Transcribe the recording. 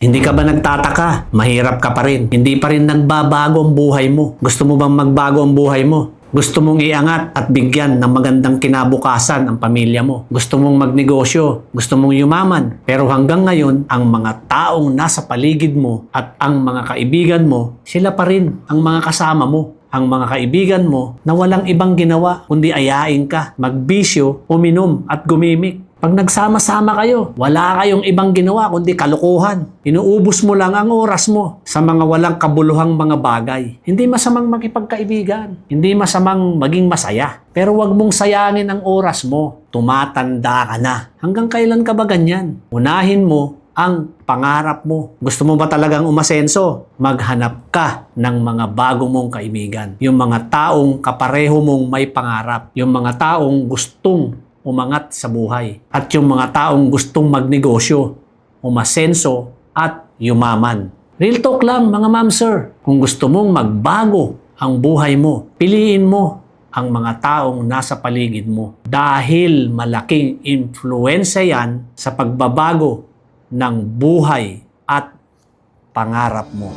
Hindi ka ba nagtataka? Mahirap ka pa rin. Hindi pa rin nagbabago ang buhay mo. Gusto mo bang magbago ang buhay mo? Gusto mong iangat at bigyan ng magandang kinabukasan ang pamilya mo. Gusto mong magnegosyo. Gusto mong yumaman. Pero hanggang ngayon, ang mga taong nasa paligid mo at ang mga kaibigan mo, sila pa rin ang mga kasama mo. Ang mga kaibigan mo na walang ibang ginawa kundi ayain ka, magbisyo, uminom at gumimik. Pag nagsama-sama kayo, wala kayong ibang ginawa kundi kalokohan. Inuubos mo lang ang oras mo sa mga walang kabuluhang mga bagay. Hindi masamang makipagkaibigan. Hindi masamang maging masaya. Pero wag mong sayangin ang oras mo. Tumatanda ka na. Hanggang kailan ka ba ganyan? Unahin mo ang pangarap mo. Gusto mo ba talagang umasenso? Maghanap ka ng mga bago mong kaibigan. Yung mga taong kapareho mong may pangarap. Yung mga taong gustong umangat sa buhay. At yung mga taong gustong magnegosyo, umasenso at yumaman. Real talk lang mga ma'am sir. Kung gusto mong magbago ang buhay mo, piliin mo ang mga taong nasa paligid mo. Dahil malaking impluensya yan sa pagbabago ng buhay at pangarap mo.